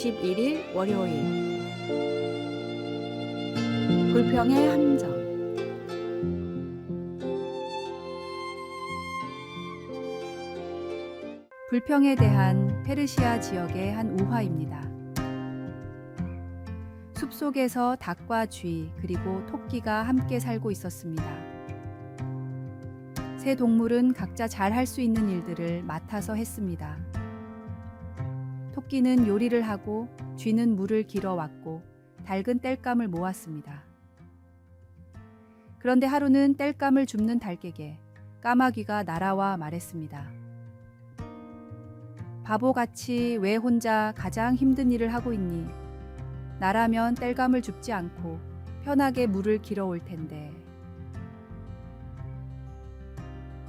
21일 월요일 불평의 함정. 불평에 대한 페르시아 지역의 한 우화입니다. 숲속에서 닭과 쥐 그리고 토끼가 함께 살고 있었습니다. 세 동물은 각자 잘 할 수 있는 일들을 맡아서 했습니다. 토끼는 요리를 하고 쥐는 물을 길어왔고 닭은 땔감을 모았습니다. 그런데 하루는 땔감을 줍는 닭에게 까마귀가 날아와 말했습니다. 바보같이 왜 혼자 가장 힘든 일을 하고 있니? 나라면 땔감을 줍지 않고 편하게 물을 길어올 텐데.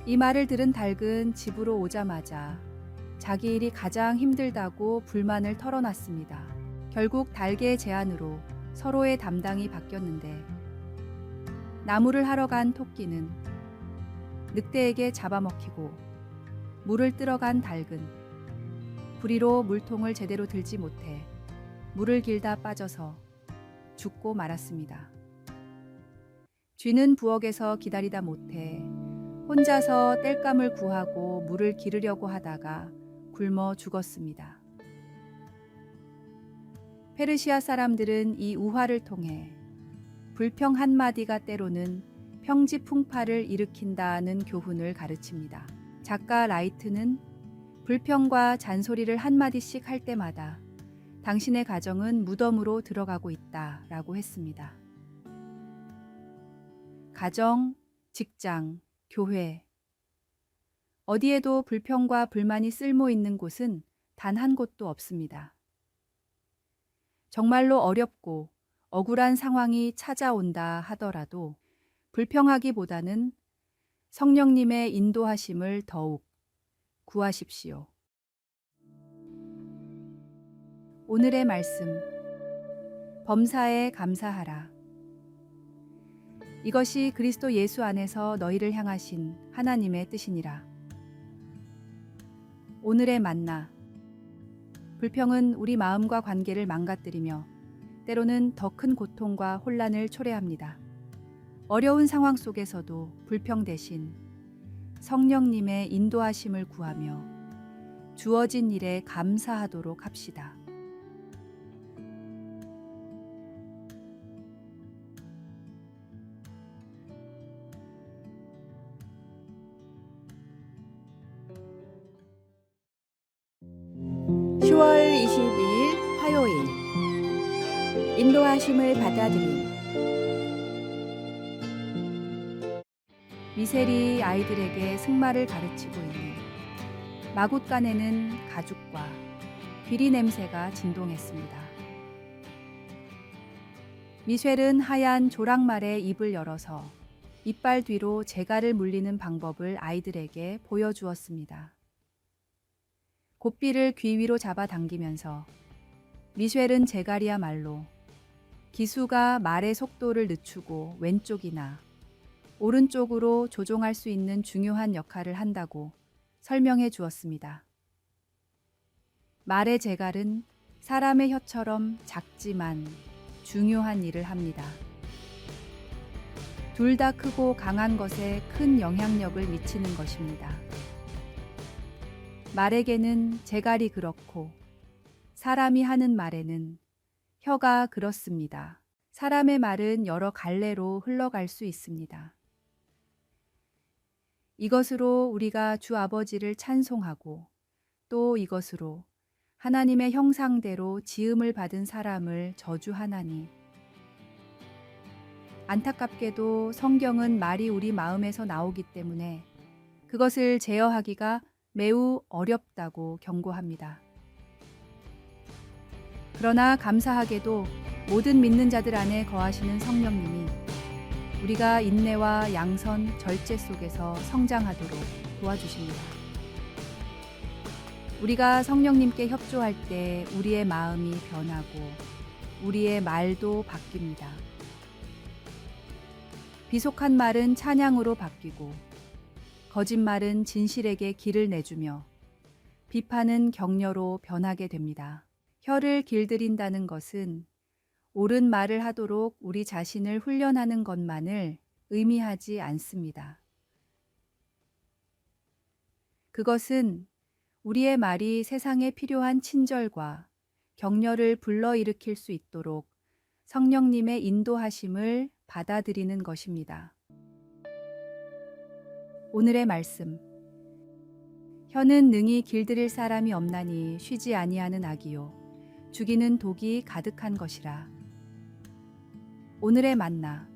이 말을 들은 닭은 집으로 오자마자 자기 일이 가장 힘들다고 불만을 털어놨습니다. 결국 닭의 제안으로 서로의 담당이 바뀌었는데 나무를 하러 간 토끼는 늑대에게 잡아먹히고 물을 뜨러 간 닭은 부리로 물통을 제대로 들지 못해 물을 길다 빠져서 죽고 말았습니다. 쥐는 부엌에서 기다리다 못해 혼자서 땔감을 구하고 물을 기르려고 하다가 굶어 죽었습니다. 페르시아 사람들은 이 우화를 통해 불평 한마디가 때로는 평지풍파를 일으킨다는 교훈을 가르칩니다. 작가 라이트는 불평과 잔소리를 한마디씩 할 때마다 당신의 가정은 무덤으로 들어가고 있다라고 했습니다. 가정, 직장, 교회, 어디에도 불평과 불만이 쓸모 있는 곳은 단 한 곳도 없습니다. 정말로 어렵고 억울한 상황이 찾아온다 하더라도 불평하기보다는 성령님의 인도하심을 더욱 구하십시오. 오늘의 말씀, 범사에 감사하라. 이것이 그리스도 예수 안에서 너희를 향하신 하나님의 뜻이니라. 오늘의 만나, 불평은 우리 마음과 관계를 망가뜨리며 때로는 더 큰 고통과 혼란을 초래합니다. 어려운 상황 속에서도 불평 대신 성령님의 인도하심을 구하며 주어진 일에 감사하도록 합시다. (10월 22일) 화요일 인도하심을 받아들임. 미셀이 아이들에게 승마를 가르치고 있는 마굿간에는 가죽과 귀리 냄새가 진동했습니다. 미셸은 하얀 조랑말의 입을 열어서 이빨 뒤로 재갈을 물리는 방법을 아이들에게 보여주었습니다. 곱비를 귀 위로 잡아당기면서 미셸은 재갈이야말로 기수가 말의 속도를 늦추고 왼쪽이나 오른쪽으로 조종할 수 있는 중요한 역할을 한다고 설명해 주었습니다. 말의 재갈은 사람의 혀처럼 작지만 중요한 일을 합니다. 둘 다 크고 강한 것에 큰 영향력을 미치는 것입니다. 말에게는 재갈이 그렇고 사람이 하는 말에는 혀가 그렇습니다. 사람의 말은 여러 갈래로 흘러갈 수 있습니다. 이것으로 우리가 주 아버지를 찬송하고 또 이것으로 하나님의 형상대로 지음을 받은 사람을 저주하나니. 안타깝게도 성경은 말이 우리 마음에서 나오기 때문에 그것을 제어하기가 매우 어렵다고 경고합니다. 그러나 감사하게도 모든 믿는 자들 안에 거하시는 성령님이 우리가 인내와 양선, 절제 속에서 성장하도록 도와주십니다. 우리가 성령님께 협조할 때 우리의 마음이 변하고 우리의 말도 바뀝니다. 비속한 말은 찬양으로 바뀌고 거짓말은 진실에게 길을 내주며 비판은 격려로 변하게 됩니다. 혀를 길들인다는 것은 옳은 말을 하도록 우리 자신을 훈련하는 것만을 의미하지 않습니다. 그것은 우리의 말이 세상에 필요한 친절과 격려를 불러일으킬 수 있도록 성령님의 인도하심을 받아들이는 것입니다. 오늘의 말씀. 혀는 능히 길들일 사람이 없나니 쉬지 아니하는 악이요 죽이는 독이 가득한 것이라. 오늘의 만나.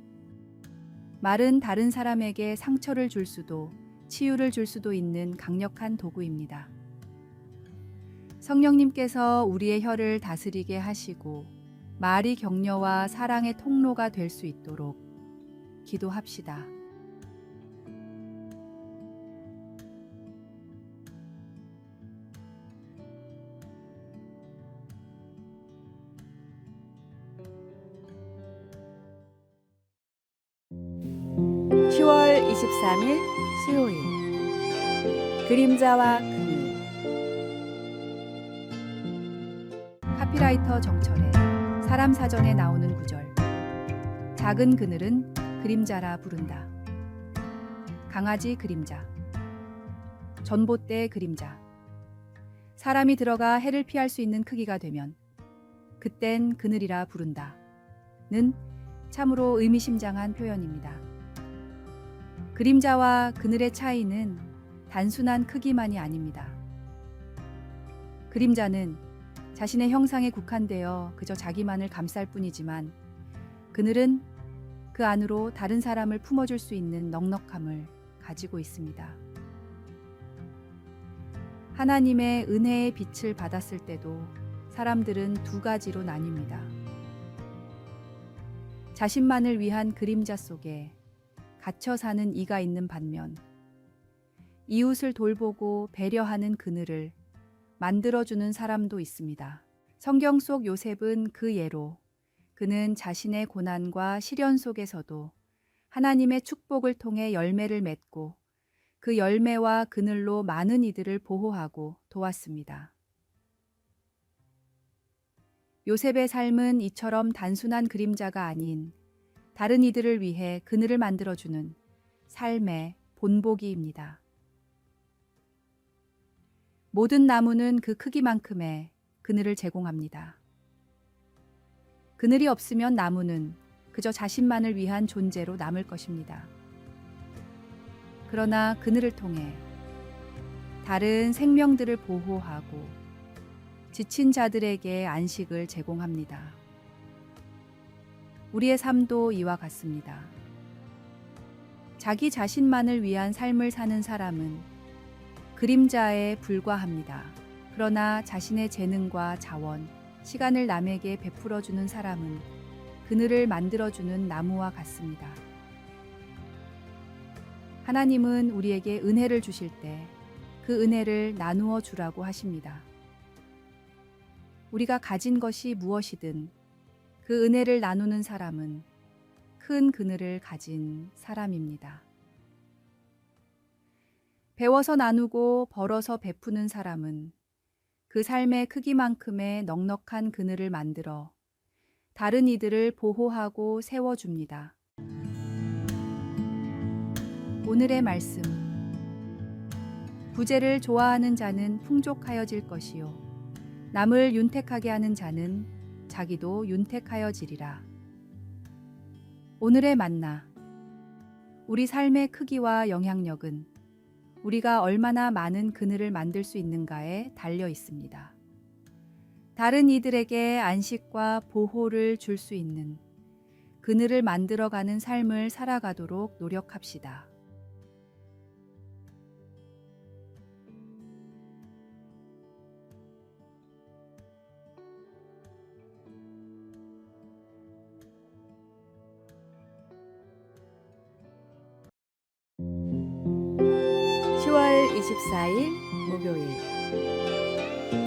말은 다른 사람에게 상처를 줄 수도 치유를 줄 수도 있는 강력한 도구입니다. 성령님께서 우리의 혀를 다스리게 하시고 말이 격려와 사랑의 통로가 될 수 있도록 기도합시다. (10월 23일) 수요일. 그림자와 그늘. 카피라이터 정철의 사람 사전에 나오는 구절. 작은 그늘은 그림자라 부른다. 강아지 그림자, 전봇대 그림자. 사람이 들어가 해를 피할 수 있는 크기가 되면 그땐 그늘이라 부른다. 는 참으로 의미심장한 표현입니다. 그림자와 그늘의 차이는 단순한 크기만이 아닙니다. 그림자는 자신의 형상에 국한되어 그저 자기만을 감쌀 뿐이지만 그늘은 그 안으로 다른 사람을 품어줄 수 있는 넉넉함을 가지고 있습니다. 하나님의 은혜의 빛을 받았을 때도 사람들은 두 가지로 나뉩니다. 자신만을 위한 그림자 속에 갇혀 사는 이가 있는 반면 이웃을 돌보고 배려하는 그늘을 만들어주는 사람도 있습니다. 성경 속 요셉은 그 예로 그는 자신의 고난과 시련 속에서도 하나님의 축복을 통해 열매를 맺고 그 열매와 그늘로 많은 이들을 보호하고 도왔습니다. 요셉의 삶은 이처럼 단순한 그림자가 아닌 다른 이들을 위해 그늘을 만들어주는 삶의 본보기입니다. 모든 나무는 그 크기만큼의 그늘을 제공합니다. 그늘이 없으면 나무는 그저 자신만을 위한 존재로 남을 것입니다. 그러나 그늘을 통해 다른 생명들을 보호하고 지친 자들에게 안식을 제공합니다. 우리의 삶도 이와 같습니다. 자기 자신만을 위한 삶을 사는 사람은 그림자에 불과합니다. 그러나 자신의 재능과 자원, 시간을 남에게 베풀어주는 사람은 그늘을 만들어주는 나무와 같습니다. 하나님은 우리에게 은혜를 주실 때 그 은혜를 나누어 주라고 하십니다. 우리가 가진 것이 무엇이든 그 은혜를 나누는 사람은 큰 그늘을 가진 사람입니다. 배워서 나누고 벌어서 베푸는 사람은 그 삶의 크기만큼의 넉넉한 그늘을 만들어 다른 이들을 보호하고 세워줍니다. 오늘의 말씀. 부재를 좋아하는 자는 풍족하여질 것이요 남을 윤택하게 하는 자는 자기도 윤택하여지리라. 오늘의 만나. 우리 삶의 크기와 영향력은 우리가 얼마나 많은 그늘을 만들 수 있는가에 달려 있습니다. 다른 이들에게 안식과 보호를 줄 수 있는 그늘을 만들어가는 삶을 살아가도록 노력합시다. (10월 24일) 목요일.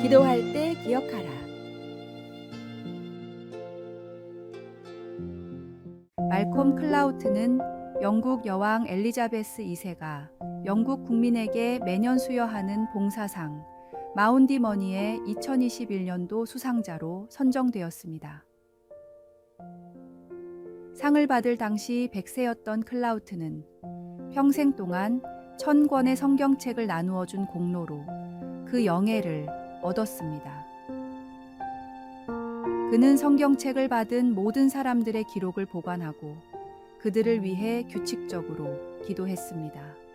기도할 때 기억하라. 말콤 클라우트는 영국 여왕 엘리자베스 2세가 영국 국민에게 매년 수여하는 봉사상 마운디머니의 2021년도 수상자로 선정되었습니다. 상을 받을 당시 100세였던 클라우트는 평생 동안 1000권의 성경책을 나누어 준 공로로 그 영예를 얻었습니다. 그는 성경책을 받은 모든 사람들의 기록을 보관하고 그들을 위해 규칙적으로 기도했습니다.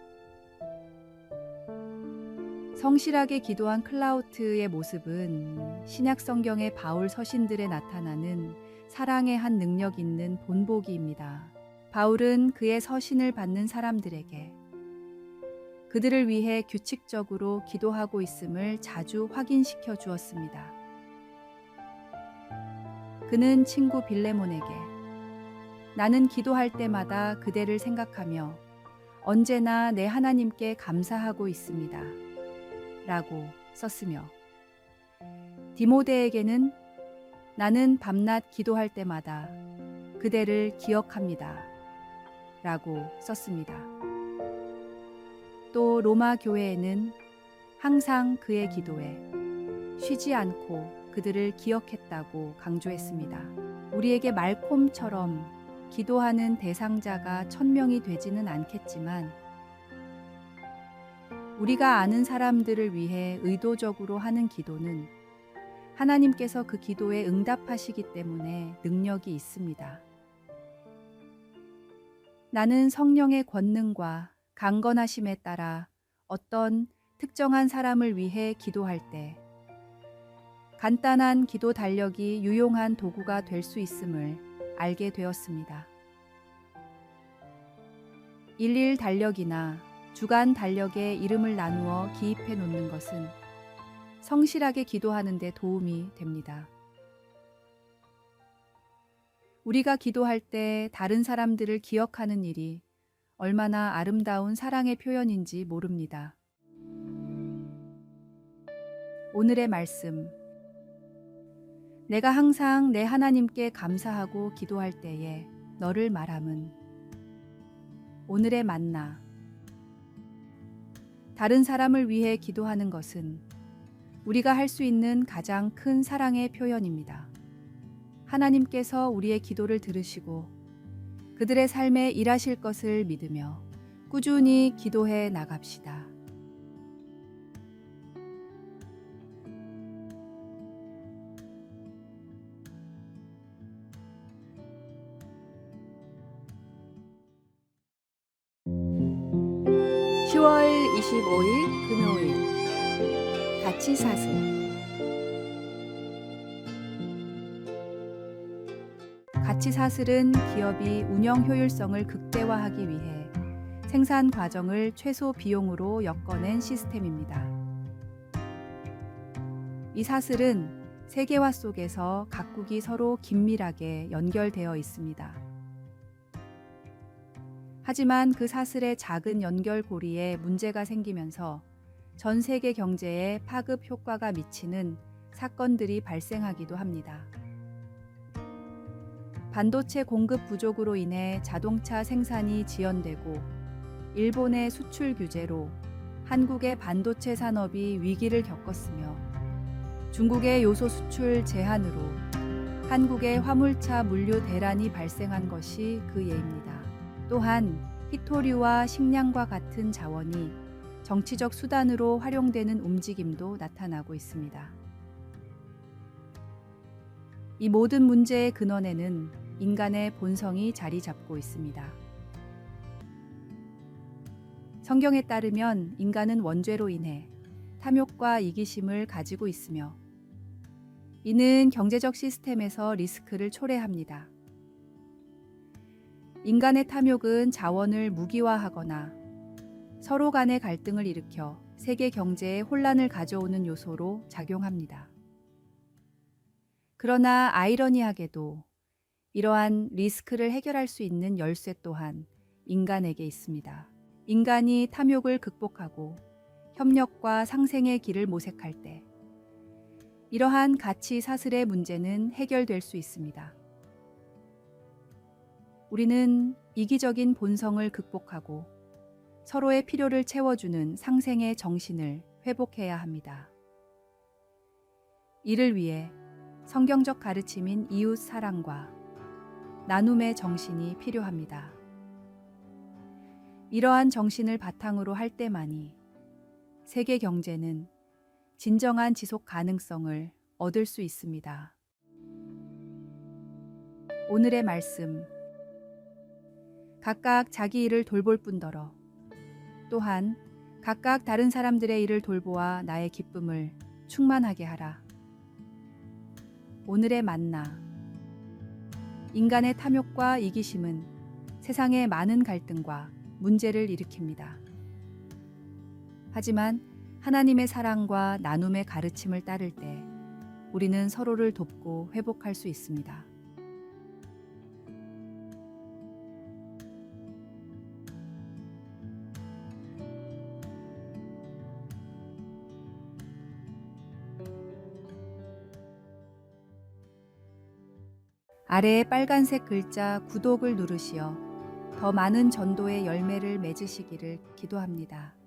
성실하게 기도한 클라우트의 모습은 신약 성경의 바울 서신들에 나타나는 사랑의 한 능력 있는 본보기입니다. 바울은 그의 서신을 받는 사람들에게 그들을 위해 규칙적으로 기도하고 있음을 자주 확인시켜 주었습니다. 그는 친구 빌레몬에게 나는 기도할 때마다 그대를 생각하며 언제나 내 하나님께 감사하고 있습니다. 라고 썼으며 디모데에게는 나는 밤낮 기도할 때마다 그대를 기억합니다. 라고 썼습니다. 또 로마 교회에는 항상 그의 기도에 쉬지 않고 그들을 기억했다고 강조했습니다. 우리에게 말콤처럼 기도하는 대상자가 1000명이 되지는 않겠지만 우리가 아는 사람들을 위해 의도적으로 하는 기도는 하나님께서 그 기도에 응답하시기 때문에 능력이 있습니다. 나는 성령의 권능과 강건하심에 따라 어떤 특정한 사람을 위해 기도할 때 간단한 기도 달력이 유용한 도구가 될 수 있음을 알게 되었습니다. 일일 달력이나 주간 달력에 이름을 나누어 기입해 놓는 것은 성실하게 기도하는 데 도움이 됩니다. 우리가 기도할 때 다른 사람들을 기억하는 일이 얼마나 아름다운 사랑의 표현인지 모릅니다. 오늘의 말씀. 내가 항상 내 하나님께 감사하고 기도할 때에 너를 말함은 오늘의 만나. 다른 사람을 위해 기도하는 것은 우리가 할 수 있는 가장 큰 사랑의 표현입니다. 하나님께서 우리의 기도를 들으시고 그들의 삶에 일하실 것을 믿으며 꾸준히 기도해 나갑시다. (10월 25일) 금요일 가치 사슬. 가치 사슬은 기업이 운영 효율성을 극대화하기 위해 생산 과정을 최소 비용으로 엮어낸 시스템입니다. 이 사슬은 세계화 속에서 각국이 서로 긴밀하게 연결되어 있습니다. 하지만 그 사슬의 작은 연결고리에 문제가 생기면서 전 세계 경제에 파급 효과가 미치는 사건들이 발생하기도 합니다. 반도체 공급 부족으로 인해 자동차 생산이 지연되고 일본의 수출 규제로 한국의 반도체 산업이 위기를 겪었으며 중국의 요소 수출 제한으로 한국의 화물차 물류 대란이 발생한 것이 그 예입니다. 또한 희토류와 식량과 같은 자원이 정치적 수단으로 활용되는 움직임도 나타나고 있습니다. 이 모든 문제의 근원에는 인간의 본성이 자리 잡고 있습니다. 성경에 따르면 인간은 원죄로 인해 탐욕과 이기심을 가지고 있으며 이는 경제적 시스템에서 리스크를 초래합니다. 인간의 탐욕은 자원을 무기화하거나 서로 간의 갈등을 일으켜 세계 경제에 혼란을 가져오는 요소로 작용합니다. 그러나 아이러니하게도 이러한 리스크를 해결할 수 있는 열쇠 또한 인간에게 있습니다. 인간이 탐욕을 극복하고 협력과 상생의 길을 모색할 때 이러한 가치 사슬의 문제는 해결될 수 있습니다. 우리는 이기적인 본성을 극복하고 서로의 필요를 채워주는 상생의 정신을 회복해야 합니다. 이를 위해 성경적 가르침인 이웃 사랑과 나눔의 정신이 필요합니다. 이러한 정신을 바탕으로 할 때만이 세계 경제는 진정한 지속 가능성을 얻을 수 있습니다. 오늘의 말씀. 각각 자기 일을 돌볼 뿐더러 또한 각각 다른 사람들의 일을 돌보아 나의 기쁨을 충만하게 하라. 오늘의 만나. 인간의 탐욕과 이기심은 세상에 많은 갈등과 문제를 일으킵니다. 하지만 하나님의 사랑과 나눔의 가르침을 따를 때 우리는 서로를 돕고 회복할 수 있습니다. 아래의 빨간색 글자 구독을 누르시어 더 많은 전도의 열매를 맺으시기를 기도합니다.